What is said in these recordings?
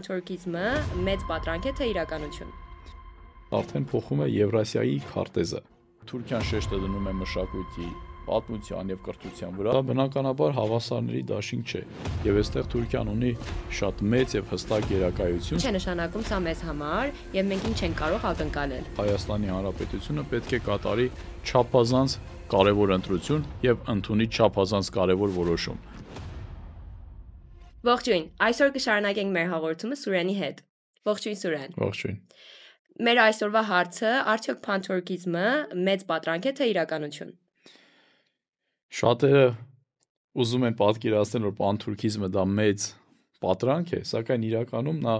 Թուրքիզմը մեծ պատրանք է թե իրականություն։ Արդեն փոխում է Եվրասիայի քարտեզը։ Թուրքիան շեշտը դնում է մշակույթի, պատմության եւ կրթության վրա, բնականաբար հավասարների դաշինք չէ։ Եվ այստեղ Թուրքիան ունի շատ մեծ եւ հստակ գերակայություն։ Ինչ է նշանակում սա մեզ համար եւ մենք ինչ ենք կարող ակնկալել։ Հայաստանի Հանրապետությունը պետք է կատարի չափազանց կարևոր ընտրություն եւ ընդունի չափազանց կարևոր որոշում։ Ողջույն, այսօր կշարունակենք մեր հաղորդումը Սուրենի հետ։ Ողջույն Սուրեն։ Ողջույն։ Մեր այսօրվա հարցը՝ արդյոք փանթուրքիզմը մեծ պատրանք է թե իրականություն։ Շատերը ուզում են պատկերացնել, որ փանթուրքիզմը դա մեծ պատրանք է, սակայն իրականում նա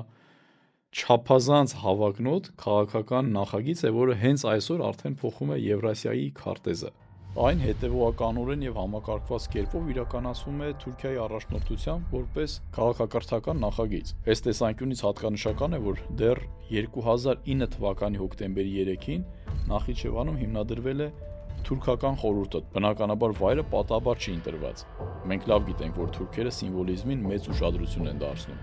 չափազանց հավակնոտ քաղաքական նախագիծ է, որը հենց այսօր արդեն փոխում է Եվրասիայի քարտեզը։ Այն հետևողականորեն եւ համակարգված կերպով իրականացվում է Թուրքիայի առաջնորդությամբ որպես քաղաքակրթական նախագիծ։ Այս տեսանկյունից հատկանշական է, որ դեռ 2009 թվականի հոկտեմբերի 3-ին Նախիջևանում հիմնադրվել է թուրքական խորհուրդը։ Բնականաբար վայրը պատահաբար չի ընտրված։ Մենք լավ գիտենք, որ թուրքերը սիմվոլիզմին մեծ ուշադրություն են դարձնում։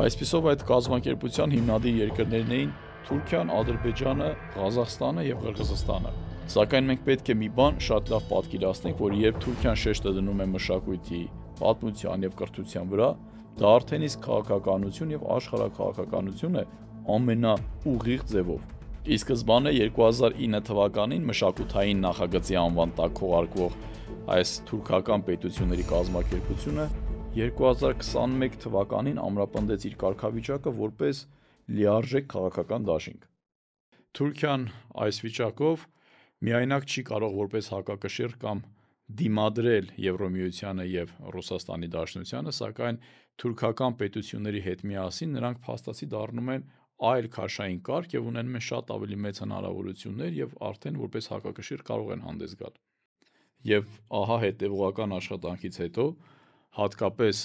Այսպիսով այդ կազմակերպության հիմնադիր երկրներն էին Թուրքիան, Ադրբեջանը, Ղազախստանը եւ Ղրղզստանը։ Սակայն մենք պետք է մի բան շատ լավ պատկերացնենք, որ երբ Թուրքիան շեշտը դնում է մշակույթի, պատմության եւ կրթության վրա, դա արդեն իսկ քաղաքականություն եւ աշխարհակաղակականություն է ամենաուղիղ ձևով։ Ի սկզբանե 2009 թվականին մշակութային նախագծի անվան տակ քողարկվող այս թուրքական պետությունների կազմակերպությունը 2021 թվականին ամրապնդեց իր կարգավիճակը որպես լիարժեք քաղաքական դաշինք։ Թուրքիան այս վիճակով միայնակ չի կարող որպես հակակշիռ կամ դիմադրել Եվրոմիությանը եւ Ռուսաստանի Դաշնությանը, սակայն թուրքական պետությունների հետ միասին նրանք փաստացի դառնում են այլ քաշային կարգ եւ ունենում են շատ ավելի մեծ հնարավորություններ եւ արդեն որպես հակակշիռ կարող են հանդես գալ։ Եվ ահա հետևողական աշխատանքից հետո հատկապես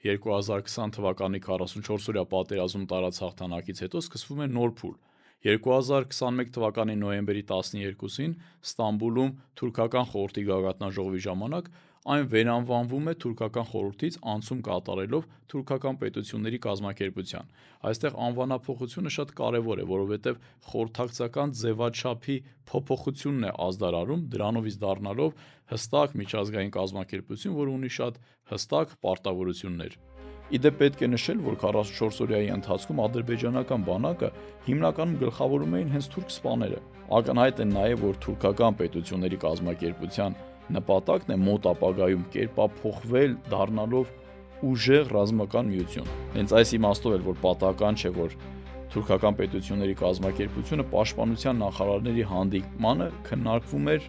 2020 թվականի 44-օրյա պատերազմ տարած հաղթանակից հետո սկսվում է նոր փուլ։ 2021 թվականի նոյեմբերի 12-ին Ստամբուլում թուրքական խորհրդի գագաթնաժողովի ժամանակ այն վերանվանվում է թուրքական խորհրդից անցում կատարելով թուրքական պետությունների կազմակերպության։ Այստեղ անվանափոխությունը շատ կարևոր է, որովհետև խորհրդակցական ձևաչափի փոփոխությունն է ազդարարում, դրանով իսկ դառնալով հստակ միջազգային կազմակերպություն, որը ունի շատ հստակ պարտավորություններ։ Իդեպ պետք է նշել, որ 44-օրյայի ընթացքում ադրբեջանական բանակը հիմնականում գլխավորում էին հենց թուրք սպաները։ Ակնհայտ է նաև, որ թուրքական պետությունների կազմակերպության նպատակն է մոտ ապագայում կերպափոխվել դառնալով ուժեղ ռազմական միություն։ Հենց այս իմաստով էլ որ պատահական չէ, որ թուրքական պետությունների կազմակերպությունը պաշտպանության նախարարների հանդիպմանը քննարկվում էր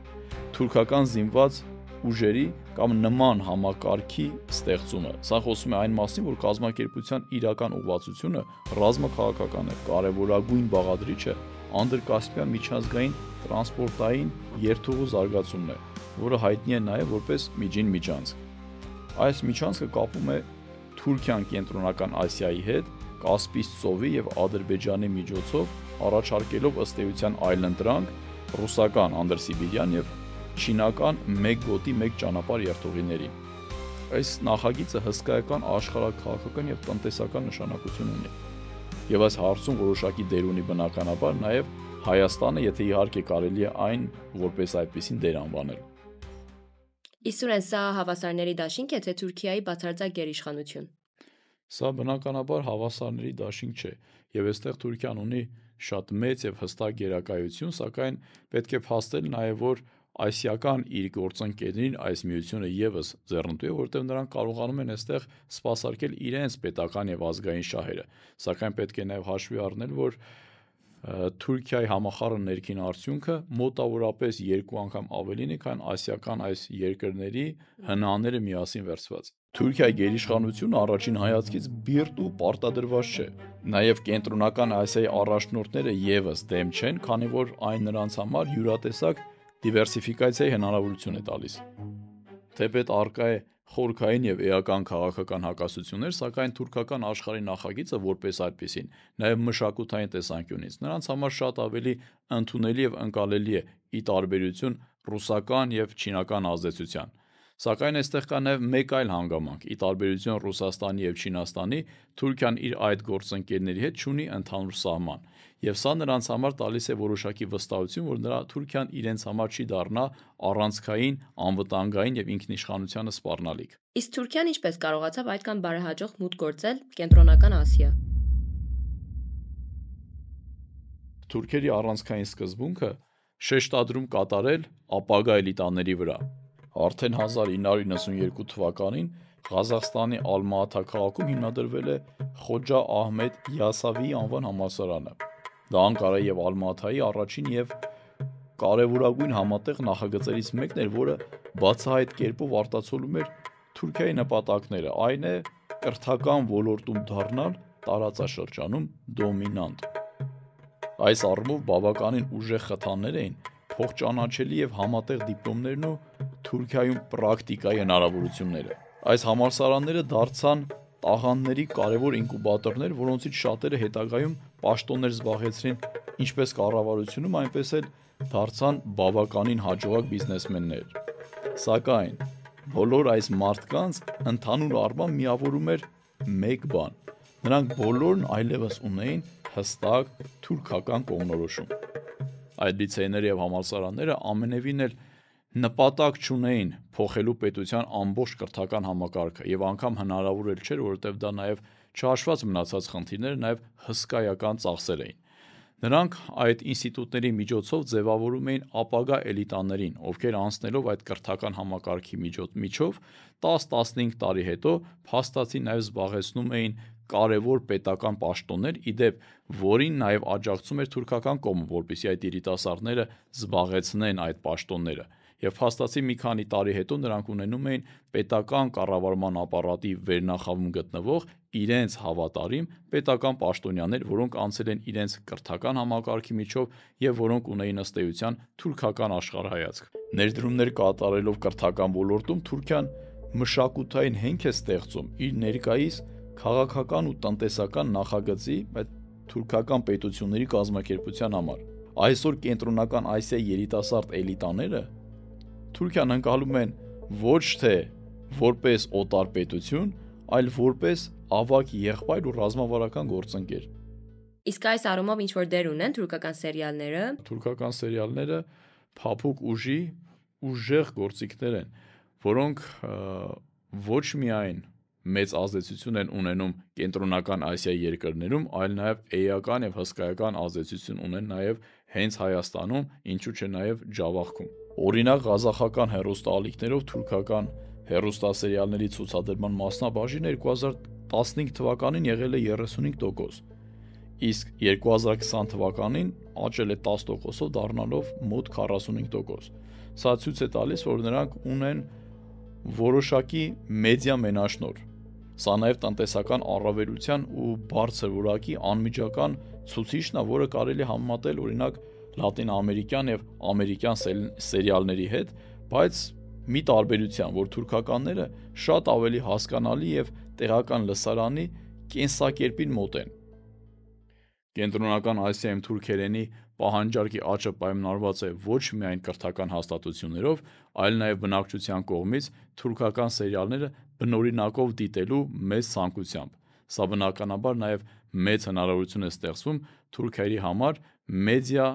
թուրքական զինված ուժերի կամ նման համակարգի ստեղծումը։ Սա խոսում է այն մասին, որ կազմակերպության իրական ուղղվածությունը ռազմաքաղաքական է, կարևորագույն բաղադրիչը Անդրկասպյան միջազգային տրանսպորտային երթուղու զարգացումն է, որը հայտնի է նաև որպես միջին միջանցք։ Այս միջանցքը կապում է Թուրքիան Կենտրոնական Ասիայի հետ Կասպից ծովի եւ Ադրբեջանի միջոցով, առաջարկելով ըստ էության այլընտրանք ռուսական անդրսիբիրյան եւ չինական մեկ գոտի մեկ ճանապարհ երթուղիներին։ Այս նախագիծը հսկայական աշխարհակաղակական եւ տնտեսական նշանակություն ունի։ Եվ այս հարցում որոշակի դեր ունի բնականաբար նաև Հայաստանը, եթե իհարկե կարելի է այն որպես այդպեսին դեր անվանել։ Իսուրեն սա հավասարների դաշինք է թե Թուրքիայի բացարձակ գերիշխանություն։ Սա բնականաբար հավասարների դաշինք չէ, եւ այստեղ Թուրքիան ունի շատ մեծ եւ հստակ գերակայություն, սակայն պետք է փաստել նաև, որ ասիական իր գործընկերներին այս միությունը եւս ձեռնտու է, որտեղ նրանք կարողանում են այստեղ սպասարկել իրենց պետական եւ ազգային շահերը, սակայն պետք է նաեւ հաշվի առնել, որ Թուրքիայի համախառն ներքին արդյունքը մոտավորապես 2 անգամ ավելին է, քան ասիական այս երկրների հնաները միասին վերցված։ Թուրքիայի գերիշխանությունը առաջին հայացքից բիրտ ու պարտադրված չէ։ Նաև կենտրոնական Ասիայի առաջնորդները եւս դեմ չեն, քանի որ այն նրանց համար յուրատեսակ դիվերսիֆիկացիայի հնարավորություն է տալիս։ Թեպետ արկա է խորքային եւ էական քաղաքական հակասություններ, սակայն թուրքական աշխարհի նախագիծը որպես այդպեսին, նաեւ մշակութային տեսանկյունից նրանց համար շատ ավելի ընդունելի եւ ընկալելի է ի տարբերություն ռուսական եւ չինական ազդեցության։ Սակայն այստեղ կա նաև մեկ այլ հանգամանք՝ ի տարբերություն Ռուսաստանի և Չինաստանի, Թուրքիան իր այդ գործընկերների հետ չունի ընդհանուր սահման, և սա նրանց համար տալիս է որոշակի վստահություն, որ Թուրքիան իրենց համար չի դառնա առանցքային, անվտանգային և ինքնիշխանությանը սպառնալիք։ Իսկ Թուրքիան ինչպես կարողացավ այդքան բարեհաջող մուտք գործել Կենտրոնական Ասիա։ Թուրքերի առանցքային սկզբունքը շեշտադրում կատարել ապագա էլիտաների վրա։ Արդեն 1992 թվականին Ղազախստանի Ալմաաթա քաղաքում հիմնադրվել է Խոջա Ահմեդ Յասավիի անվան համալսարանը։ Դա Անկարայի և Ալմաթայի առաջին և կարևորագույն համատեղ նախագծերից մեկն էր, որը բացահայտ կերպով արտացոլում էր Թուրքիայի նպատակները, այն է կրթական ոլորտում դառնալ տարածաշրջանում դոմինանտ։ Այս առումով բավականին ուժեղ խթաններ էին փոխճանաչելի և համատեղ դիպլոմներն ու Թուրքիայում պրակտիկայի հնարավորությունները։ Այս համալսարանները դարձան տաղանդների կարևոր ինկուբատորներ, որոնցից շատերը հետագայում պաշտոններ զբաղեցրին ինչպես կառավարությունում, այնպես էլ դարձան բավականին հաջողակ բիզնեսմեններ։ Սակայն բոլոր այս մարդկանց ընդհանուր առմամբ միավորում էր մեկ բան. նրանք բոլորն այլևս ունեին հստակ թուրքական կողմնորոշում։ Այդ լիցեյները և համալսարանները ամենևին էլ նպատակ չունեին փոխելու պետության ամբողջ կրթական համակարգը, և անգամ հնարավոր էլ չէր, որովհետև դա նաև չհաշված մնացած խնդիրները նաև հսկայական ծախսեր էին։ Նրանք այդ ինստիտուտների միջոցով ձևավորում էին ապագա էլիտաներին, ովքեր անցնելով այդ կրթական համակարգի միջով 10-15 տարի հետո փաստացի նաև զբաղեցնում էին կարևոր պետական պաշտոններ, ի դեպ, որին նաև աջակցում էր թուրքական կողմը, որպեսզի այդ երիտասարդները զբաղեցնեն այդ պաշտոնները, և փաստացի մի քանի տարի հետո նրանք ունենում էին պետական կառավարման ապարատի վերնախավում գտնվող իրենց հավատարիմ պետական պաշտոնյաներ, որոնք անցել են իրենց կրթական համակարգի միջով և որոնք ունեին ըստ էության թուրքական աշխարհայացք։ Ներդրումներ կատարելով կրթական ոլորտում Թուրքիան մշակութային հենք է ստեղծում իր ներկայիս քաղաքական ու տնտեսական նախագծի, այդ թուրքական պետությունների կազմակերպության համար։ Այսօր Կենտրոնական Ասիայի երիտասարդ էլիտաները Թուրքիան ընկալում են ոչ թե որպես օտար պետություն, այլ որպես ավագ եղբայր ու ռազմավարական գործընկեր։ Իսկ այս առումով ինչ-որ դեր ունեն թուրքական սերիալները։ Թուրքական սերիալները փափուկ ուժի ուժեղ գործիքներ են, որոնք ոչ միայն մեծ ազդեցություն են ունենում Կենտրոնական Ասիայի երկրներում, այլ նաև էական և հսկայական ազդեցություն ունեն նաև հենց Հայաստանում, ինչու չէ նաև Ջավախքում։ Օրինակ, ղազախական հեռուստաալիքներով թուրքական հեռուստասերիալների ցուցադրման մասնաբաժինը 2015 թվականին եղել է 35%, իսկ 2020 թվականին աճել է 10%-ով, դառնալով մոտ 45%։ Սա ցույց է տալիս, որ նրանք ունեն որոշակի մեդիա մենաշնորհ։ Սա նաև տնտեսական առավելության ու բարձր որակի անմիջական ցուցիչն է, որը կարելի է համեմատել օրինակ լատինաամերիկյան և ամերիկյան սերիալների հետ, բայց մի տարբերությամբ, որ թուրքականները շատ ավելի հասկանալի և տեղական լսարանի կենսակերպին մոտ են։ Կենտրոնական Ասիայում թուրքերենի պահանջարկի աճը պայմանավորված է ոչ միայն կրթական հաստատություններով, այլ նաև բնակչության կողմից թուրքական սերիալները բնօրինակով դիտելու մեծ ցանկությամբ։ Սա բնականաբար նաև մեծ հնարավորություն է ստեղծվում թուրքերի համար մեդիա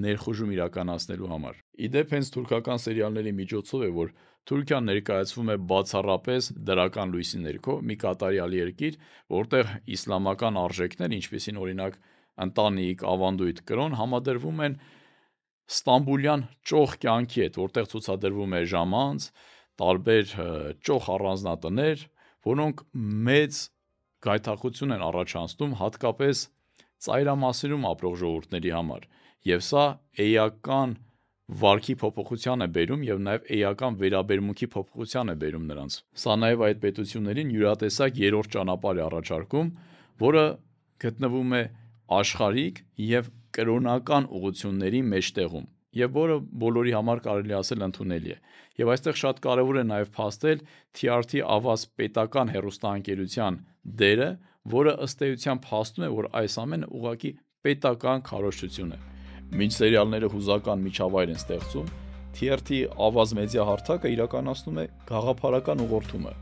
ներխուժում իրականացնելու համար։ Ի դեպ, հենց թուրքական սերիալների միջոցով է, որ Թուրքիան ներկայացվում է բացառապես դրական լույսի ներքո մի կատարյալ երկիր, որտեղ իսլամական արժեքներ, ինչպիսին օրինակ ընտանիք, ավանդույթ, կրոն, համադրվում են ստամբուլյան ճոխ կյանքի հետ, որտեղ ցուցադրվում է ժամանց, տարբեր ճոխ առանձնատներ, որոնք մեծ գայթակղություն են առաջացնում հատկապես ծայրամասերում ապրող ժողովուրդների համար, և սա էական վարքի փոփոխության է բերում և նաև էական վերաբերմունքի փոփոխության է բերում նրանց։ Սա նաև այդ պետություններին յուրատեսակ երրորդ ճանապարհ է առաջարկում, որը գտնվում է աշխարհիկ և կրոնական ուղղությունների մեջտեղում, և որը բոլորի համար կարելի է ասել ընդունելի է։ Եվ այստեղ շատ կարևոր է նաև փաստել TRT Avaz պետական հեռուստաընկերության դերը, որը ըստ էության փաստում է, որ այս ամենը ուղղակի պետական քարոզչություն է։ Մինչ սերիալները հուզական միջավայր են ստեղծում, TRT Avaz մեդիա հարթակը իրականացնում է գաղափարական ուղղորդումը։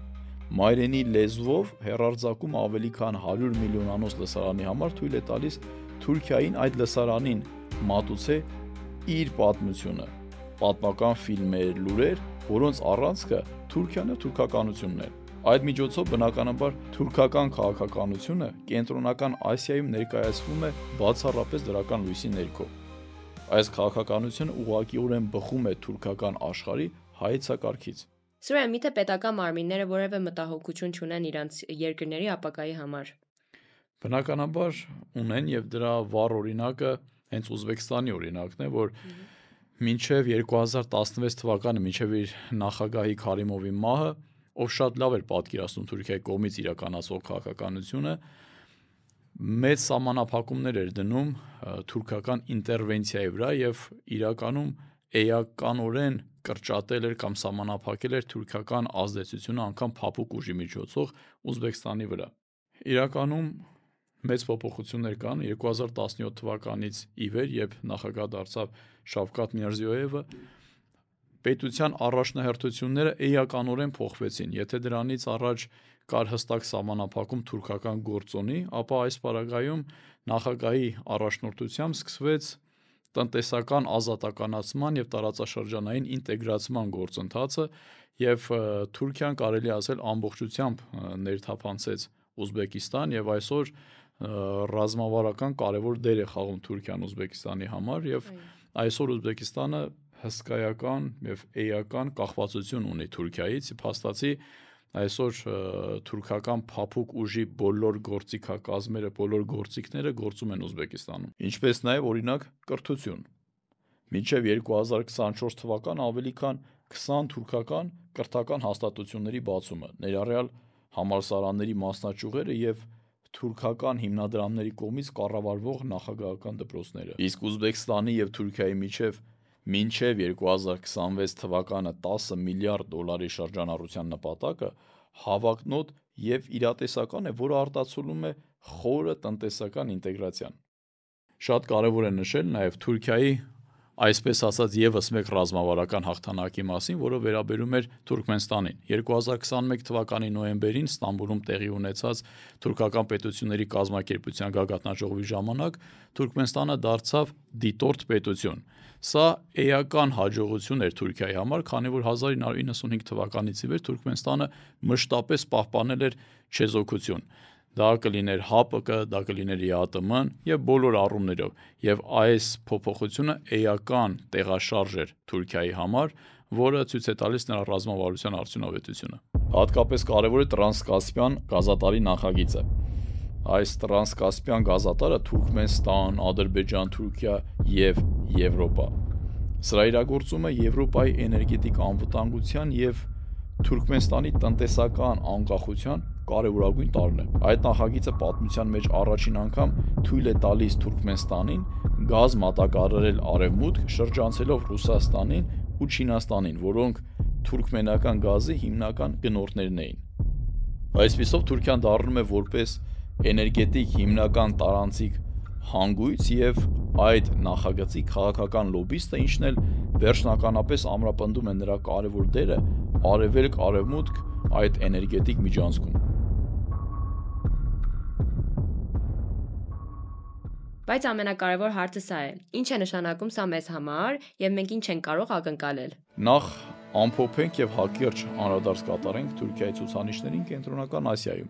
Մայրենի լեզվով հեռարձակում ավելի քան 100 միլիոնանոց լսարանի համար թույլ է տալիս Թուրքիային այդ լսարանին մատուցե իր պատմությունը, պատմական ֆիլմեր, լուրեր, որոնց առանցքը Թուրքիան ու թուրքականությունն է։ Այդ միջոցով բնականաբար թուրքական քաղաքականությունը կենտրոնական Ասիայում ներկայացվում է բացառապես դրական լույսի ներքո։ Այս քաղաքականությունը ուղղակիորեն բխում է թուրքական աշխարհի հայեցակարգից։ Սուրեն, միթե պետական մարմինները որևէ մտահոգություն չունեն իրանց երկրների ապագայի համար։ Բնականաբար ունեն եւ դրա վառ օրինակը հենց Ուզբեկստանի օրինակն է, որ մինչև 2016 թվականը, մինչև իր նախագահի Քարիմովի մահը, ով շատ լավ էր պատկերացնում Թուրքիայի կողմից իրականացվող քաղաքականությունը, մեծ սահմանափակումներ էր դնում թուրքական ինտերվենցիայի վրա եւ իրականում էականորեն կրճատել էր կամ սահմանափակել էր թուրքական ազդեցությունը անգամ փափուկ ուժի միջոցով Ուզբեկստանի վրա։ Իրականում մեծ փոփոխություններ կան 2017 թվականից ի վեր, երբ նախագահ դարձավ Շավկաթ Միրզիոևը, պետության առաջնահերթությունները էականորեն փոխվեցին։ Եթե դրանից առաջ կար հստակ սահմանափակում թուրքական գործոնի, ապա այս պարագայում նախագահի առաջնորդությամբ սկսվեց տնտեսական ազատականացման եւ տարածաշրջանային ինտեգրացման գործընթացը եւ Թուրքիան կարելի ասել ամբողջությամբ ներթափանցեց Ուզբեկիստան եւ այսօր ռազմավարական կարևոր դեր է խաղում Թուրքիան Ուզբեկիստանի համար եւ այսօր Ուզբեկիստանը հսկայական եւ էական կախվածություն ունի Թուրքիայից, փաստացի այսօր թուրքական փափուկ ուժի բոլոր գործիքակազմերը, բոլոր գործիքները գործում են Ուզբեկիստանում։ Ինչպես նաեւ օրինակ կրթություն։ Մինչև 2024 թվական ավելի քան 20 թուրքական կրթական հաստատությունների բացումը, ներառյալ համալսարանների մասնաճյուղերը եւ թուրքական հիմնադրամների կողմից կառավարվող նախագահական դպրոցները։ Իսկ Ուզբեկստանի եւ Թուրքիայի միջև մինչև 2026 թվականը 10 միլիարդ դոլարի շրջանառության նպատակը հավակնոտ եւ իրատեսական է, որը արտացոլում է խորը տնտեսական ինտեգրացիան։ Շատ կարևոր է նշել նաեւ Թուրքիայի այսպես ասած եւս մեկ ռազմավարական հաղթանակի մասին, որը վերաբերում էր Թուրքմենստանին։ 2021 թվականի նոյեմբերին Ստամբուլում տեղի ունեցած թուրքական պետությունների կազմակերպության գագաթնաժողովի ժամանակ Թուրքմենստանը դարձավ դիտորդ պետություն։ Սա էական հաջողություն էր Թուրքիայի համար, քանի որ 1995 թվականից ի վեր Թուրքմենստանը մշտապես պահպանել էր չեզոքություն։ Դա կլիներ ՀԱՊԿ, դա կլիներ ԵԱՏՄ-ն եւ բոլոր առումներով, եւ այս փոփոխությունը էական տեղաշարժ էր Թուրքիայի համար, որը ցույց է տալիս նրա ռազմավարության արդյունավետությունը։ Հատկապես կարևոր է Տրանսկասպիան գազատարի նախագիծը։ Այս Տրանսկասպիան գազատարը Թուրքմենստան, Ադրբեջան, Թուրքիա եւ Եվրոպա։ Սրա իրագործումը Եվրոպայի էներգետիկ անվտանգության եւ Թուրքմենստանի տնտեսական անկախության կարևորագույն տարրն է։ Այդ նախագիծը պատմության մեջ առաջին անգամ թույլ է տալիս Թուրքմենստանին գազ մատակարարել արևմուտք, շրջանցելով Ռուսաստանին ու Չինաստանին, որոնք թուրքմենական գազի հիմնական գնորդներն էին։ Այսպիսով Թուրքիան դառնում է որպես էներգետիկ հիմնական տարանցիկ հանգույց եւ այդ նախագծի քաղաքական լոբիստը, ինչն էլ վերջնականապես ամրապնդում է նրա կարևոր դերը արևելք-արևմուտք այդ էներգետիկ միջանցքում։ Բայց ամենակարևոր հարցը սա է. ինչ է նշանակում սա մեզ համար եւ մենք ինչ ենք կարող ակնկալել։ Նախ ամփոփենք եւ հակիրճ անդրադարձ կատարենք Թուրքիայի ցուցանիշներին Կենտրոնական Ասիայում։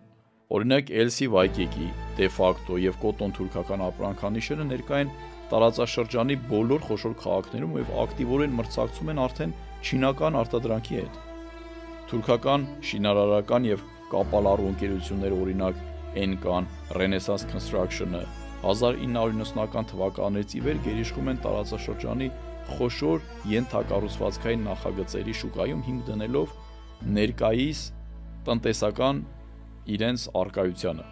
Օրինակ Էլսի Վայկեկի, դե ֆակտո եւ Կոտոն թուրքական ապրանքանիշերը ներկա են տարածաշրջանի բոլոր խոշոր քաղաքներում եւ ակտիվորեն մրցակցում են արդեն չինական արտադրանքի հետ։ Թուրքական շինարարական եւ կապալառու ընկերությունները, օրինակ Enkan, Renaissance Construction-ը 1990-ական թվականներից ի վեր գերիշխում են տարածաշրջանի խոշոր ենթակառուցվածքային նախագծերի շուկայում հիմք դնելով ներկայիս տնտեսական իրենց արկայությանը։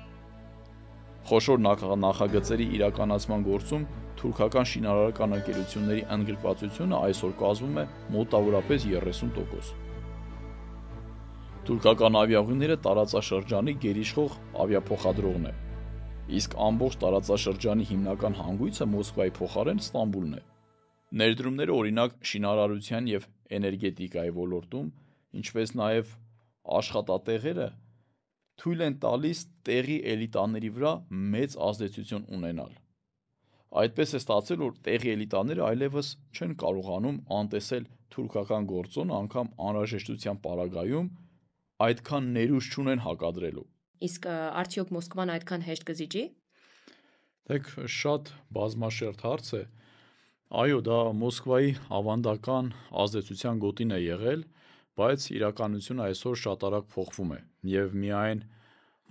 Խոշոր նախագծերի իրականացման գործում թուրքական շինարարական ընկերությունների ընդգրկվածությունը այսօր կազմում է մոտավորապես 30%։ Թուրքական ավիաուղիները տարածաշրջանի գերիշխող ավիափոխադրողն է, իսկ ամբողջ տարածաշրջանի հիմնական հանգույցը Մոսկվայի փոխարեն Ստամբուլն է։ Ներդրումները օրինակ շինարարության եւ էներգետիկայի ոլորտում, ինչպես նաեւ աշխատատեղերը թույլ են տալիս տեղի էլիտաների վրա մեծ ազդեցություն ունենալ։ Այդպես է ստացել, որ տեղի էլիտաները այլևս չեն կարողանում անտեսել թուրքական գործոնը անգամ անհրաժեշտության պարագայում այդքան ներուժ չունեն հակադրելու։ Իսկ արդյոք Մոսկվան այդքան հեշտ կզիջի։ Դեք շատ բազմաշերտ հարց է։ Այո, դա Մոսկվայի ավանդական ազդեցության գոտին է եղել, բայց իրականությունը այսօր շատ արագ փոխվում է եւ միայն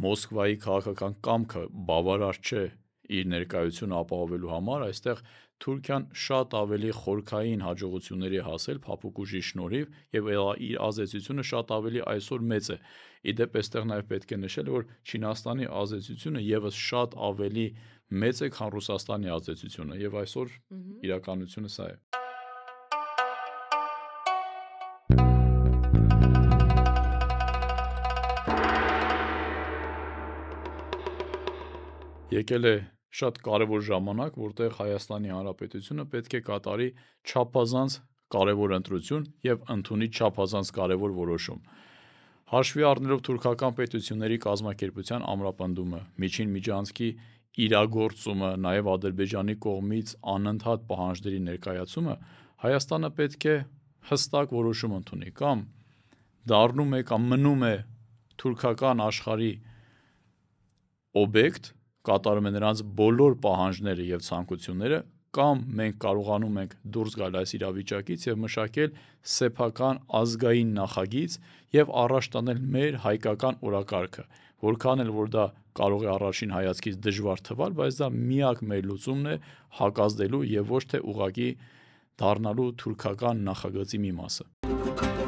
Մոսկվայի քաղաքական կամքը բավարար չէ իր ներկայությունը ապահովելու համար, այստեղ Թուրքիան շատ ավելի խորքային հաջողությունների է հասել փափուկ ուժի շնորհիվ եւ իր ազդեցությունը շատ ավելի այսօր մեծ է։ Իդեպ այստեղ նաեւ պետք է նշել, որ Չինաստանի ազդեցությունը եւս շատ ավելի մեծ է, քան Ռուսաստանի ազդեցությունը եւ այսօր իրականությունը սա է։ Եկել է շատ կարևոր ժամանակ, որտեղ Հայաստանի Հանրապետությունը պետք է կատարի չափազանց կարևոր ընտրություն եւ ընդունի չափազանց կարևոր որոշում։ Հաշվի առնելով թուրքական պետությունների կազմակերպության ամրապնդումը, միջին միջանցքի իրագործումը, նաեւ Ադրբեջանի կողմից անընդհատ պահանջների ներկայացումը, Հայաստանը պետք է հստակ որոշում ընդունի կամ դառնում է կամ մնում է թուրքական աշխարհի օբյեկտ, կատարում է նրանց բոլոր պահանջները եւ ցանկությունները, կամ մենք կարողանում ենք դուրս գալ այս իրավիճակից եւ մշակել սեփական ազգային նախագիծ եւ առաջ տանել մեր հայկական օրակարգը, որքան էլ որ դա կարող է առաջին հայացքից դժվար թվալ, բայց դա միակ մեր լուծումն է հակազդելու եւ ոչ թե ուղղակի դառնալու թուրքական նախագծի մի մասը։